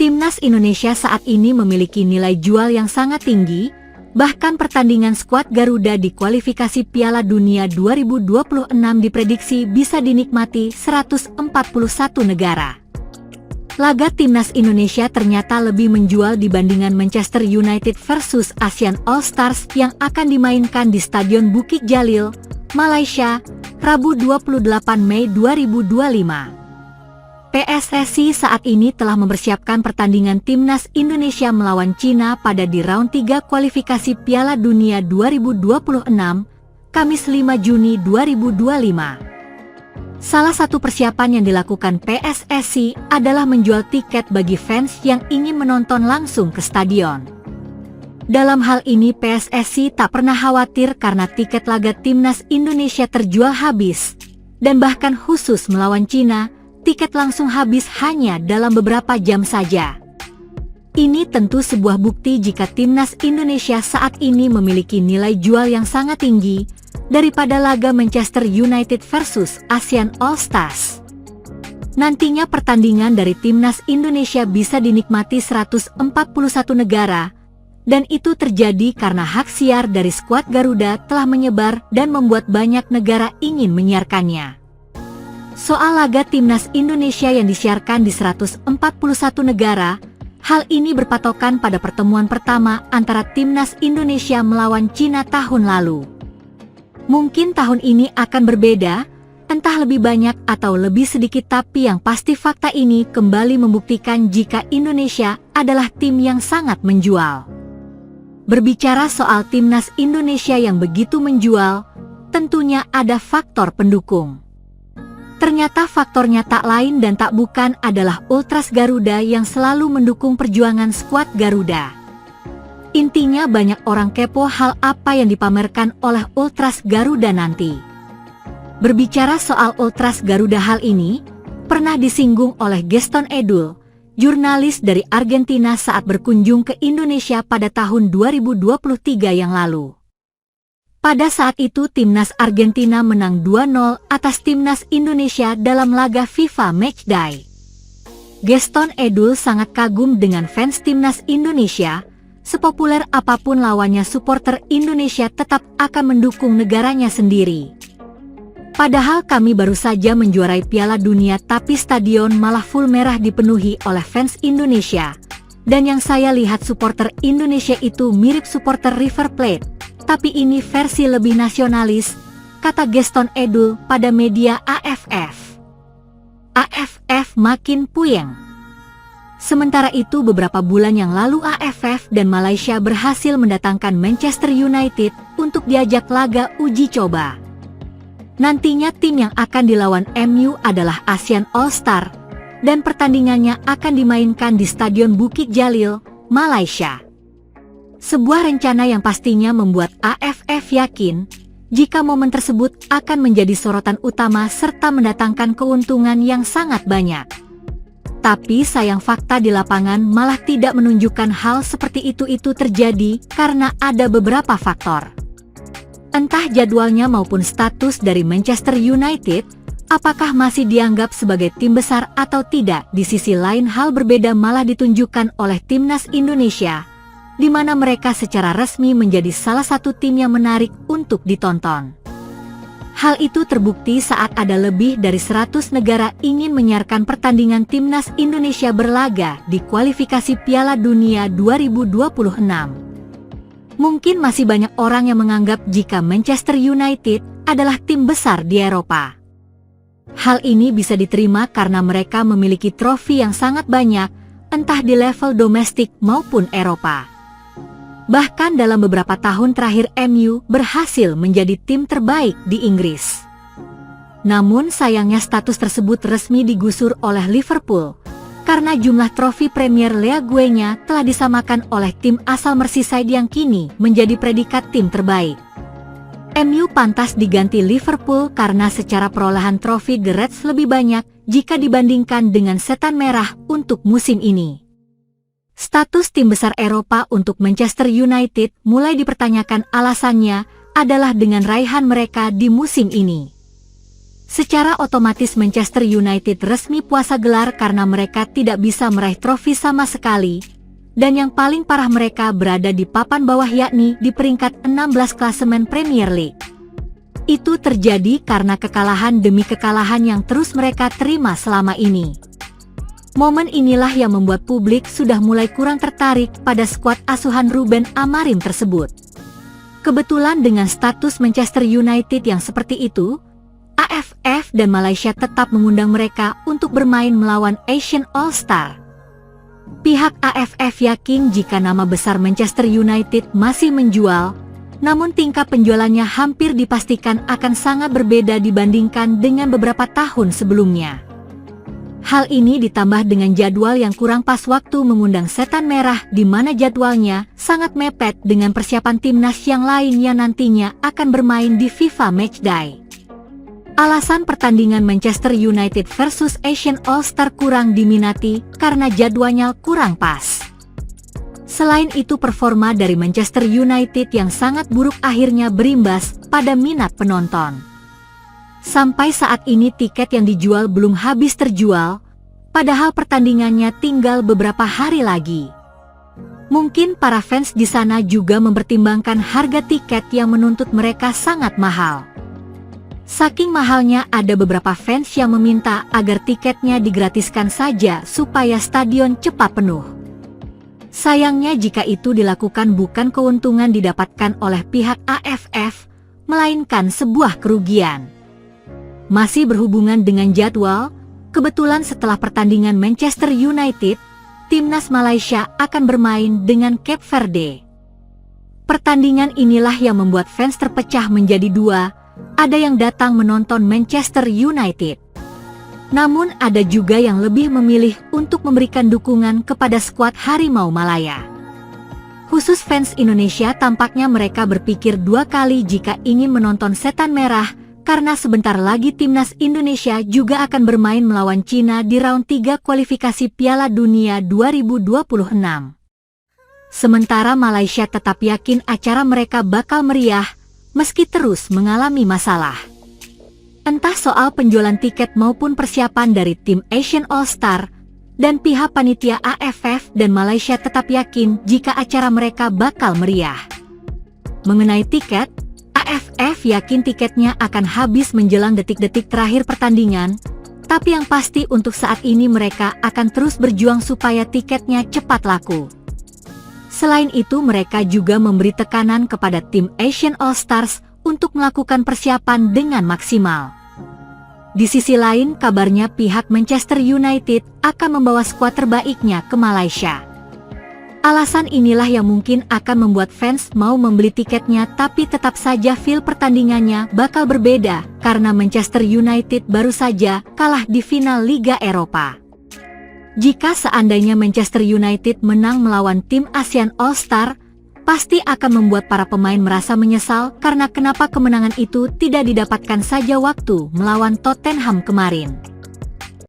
Timnas Indonesia saat ini memiliki nilai jual yang sangat tinggi, bahkan pertandingan skuad Garuda di kualifikasi Piala Dunia 2026 diprediksi bisa dinikmati 141 negara. Laga Timnas Indonesia ternyata lebih menjual dibandingkan Manchester United versus Asian All Stars yang akan dimainkan di Stadion Bukit Jalil, Malaysia, Rabu 28 Mei 2025. PSSI saat ini telah mempersiapkan pertandingan Timnas Indonesia melawan Cina pada di round 3 kualifikasi Piala Dunia 2026, Kamis 5 Juni 2025. Salah satu persiapan yang dilakukan PSSI adalah menjual tiket bagi fans yang ingin menonton langsung ke stadion. Dalam hal ini PSSI tak pernah khawatir karena tiket laga Timnas Indonesia terjual habis, dan bahkan khusus melawan Cina, tiket langsung habis hanya dalam beberapa jam saja. Ini tentu sebuah bukti jika Timnas Indonesia saat ini memiliki nilai jual yang sangat tinggi daripada laga Manchester United versus Asian All Stars. Nantinya pertandingan dari Timnas Indonesia bisa dinikmati 141 negara, dan itu terjadi karena hak siar dari skuad Garuda telah menyebar dan membuat banyak negara ingin menyiarkannya. Soal laga Timnas Indonesia yang disiarkan di 141 negara, hal ini berpatokan pada pertemuan pertama antara Timnas Indonesia melawan Cina tahun lalu. Mungkin tahun ini akan berbeda, entah lebih banyak atau lebih sedikit, tapi yang pasti fakta ini kembali membuktikan jika Indonesia adalah tim yang sangat menjual. Berbicara soal Timnas Indonesia yang begitu menjual, tentunya ada faktor pendukung. Ternyata faktornya tak lain dan tak bukan adalah Ultras Garuda yang selalu mendukung perjuangan skuad Garuda. Intinya banyak orang kepo hal apa yang dipamerkan oleh Ultras Garuda nanti. Berbicara soal Ultras Garuda, hal ini pernah disinggung oleh Gaston Edul, jurnalis dari Argentina saat berkunjung ke Indonesia pada tahun 2023 yang lalu. Pada saat itu Timnas Argentina menang 2-0 atas Timnas Indonesia dalam laga FIFA Matchday. Gaston Edul sangat kagum dengan fans Timnas Indonesia, sepopuler apapun lawannya supporter Indonesia tetap akan mendukung negaranya sendiri. Padahal kami baru saja menjuarai Piala Dunia tapi stadion malah full merah dipenuhi oleh fans Indonesia. Dan yang saya lihat supporter Indonesia itu mirip supporter River Plate. Tapi ini versi lebih nasionalis, kata Gaston Edul pada media AFF. AFF makin puyeng. Sementara itu beberapa bulan yang lalu AFF dan Malaysia berhasil mendatangkan Manchester United untuk diajak laga uji coba. Nantinya tim yang akan dilawan MU adalah Asian All Star, dan pertandingannya akan dimainkan di Stadion Bukit Jalil, Malaysia. Sebuah rencana yang pastinya membuat AFF yakin jika momen tersebut akan menjadi sorotan utama serta mendatangkan keuntungan yang sangat banyak. Tapi sayang fakta di lapangan malah tidak menunjukkan hal seperti itu terjadi karena ada beberapa faktor. Entah jadwalnya maupun status dari Manchester United, apakah masih dianggap sebagai tim besar atau tidak. Di sisi lain hal berbeda malah ditunjukkan oleh Timnas Indonesia, di mana mereka secara resmi menjadi salah satu tim yang menarik untuk ditonton. Hal itu terbukti saat ada lebih dari 100 negara ingin menyiarkan pertandingan Timnas Indonesia berlaga di kualifikasi Piala Dunia 2026. Mungkin masih banyak orang yang menganggap jika Manchester United adalah tim besar di Eropa. Hal ini bisa diterima karena mereka memiliki trofi yang sangat banyak, entah di level domestik maupun Eropa. Bahkan dalam beberapa tahun terakhir MU berhasil menjadi tim terbaik di Inggris. Namun sayangnya status tersebut resmi digusur oleh Liverpool, karena jumlah trofi Premier League-nya telah disamakan oleh tim asal Merseyside yang kini menjadi predikat tim terbaik. MU pantas diganti Liverpool karena secara perolehan trofi The Reds lebih banyak jika dibandingkan dengan Setan Merah untuk musim ini. Status tim besar Eropa untuk Manchester United mulai dipertanyakan, alasannya adalah dengan raihan mereka di musim ini. Secara otomatis Manchester United resmi puasa gelar karena mereka tidak bisa meraih trofi sama sekali. Dan yang paling parah, mereka berada di papan bawah, yakni di peringkat 16 klasemen Premier League. Itu terjadi karena kekalahan demi kekalahan yang terus mereka terima selama ini. Momen inilah yang membuat publik sudah mulai kurang tertarik pada skuad asuhan Ruben Amorim tersebut. Kebetulan dengan status Manchester United yang seperti itu, AFF dan Malaysia tetap mengundang mereka untuk bermain melawan Asian All-Star. Pihak AFF yakin jika nama besar Manchester United masih menjual, namun tingkat penjualannya hampir dipastikan akan sangat berbeda dibandingkan dengan beberapa tahun sebelumnya. Hal ini ditambah dengan jadwal yang kurang pas waktu mengundang Setan Merah, di mana jadwalnya sangat mepet dengan persiapan timnas yang lain yang nantinya akan bermain di FIFA Matchday. Alasan pertandingan Manchester United versus Asian All-Star kurang diminati karena jadwalnya kurang pas. Selain itu, performa dari Manchester United yang sangat buruk akhirnya berimbas pada minat penonton. Sampai saat ini tiket yang dijual belum habis terjual, padahal pertandingannya tinggal beberapa hari lagi. Mungkin para fans di sana juga mempertimbangkan harga tiket yang menuntut mereka sangat mahal. Saking mahalnya, ada beberapa fans yang meminta agar tiketnya digratiskan saja supaya stadion cepat penuh. Sayangnya jika itu dilakukan, bukan keuntungan didapatkan oleh pihak AFF, melainkan sebuah kerugian. Masih berhubungan dengan jadwal, kebetulan setelah pertandingan Manchester United, timnas Malaysia akan bermain dengan Cape Verde. Pertandingan inilah yang membuat fans terpecah menjadi dua. Ada yang datang menonton Manchester United, namun ada juga yang lebih memilih untuk memberikan dukungan kepada skuad Harimau Malaya. Khusus fans Indonesia, tampaknya mereka berpikir dua kali jika ingin menonton Setan Merah, karena sebentar lagi timnas Indonesia juga akan bermain melawan Cina di round 3 kualifikasi Piala Dunia 2026. Sementara Malaysia tetap yakin acara mereka bakal meriah, meski terus mengalami masalah. Entah soal penjualan tiket maupun persiapan dari tim Asian All-Star, dan pihak panitia AFF dan Malaysia tetap yakin jika acara mereka bakal meriah. Mengenai tiket, AFF yakin tiketnya akan habis menjelang detik-detik terakhir pertandingan, tapi yang pasti untuk saat ini mereka akan terus berjuang supaya tiketnya cepat laku. Selain itu, mereka juga memberi tekanan kepada tim Asian All-Stars untuk melakukan persiapan dengan maksimal. Di sisi lain, kabarnya pihak Manchester United akan membawa skuad terbaiknya ke Malaysia. Alasan inilah yang mungkin akan membuat fans mau membeli tiketnya, tapi tetap saja feel pertandingannya bakal berbeda karena Manchester United baru saja kalah di final Liga Eropa. Jika seandainya Manchester United menang melawan tim ASEAN All-Star, pasti akan membuat para pemain merasa menyesal karena kenapa kemenangan itu tidak didapatkan saja waktu melawan Tottenham kemarin.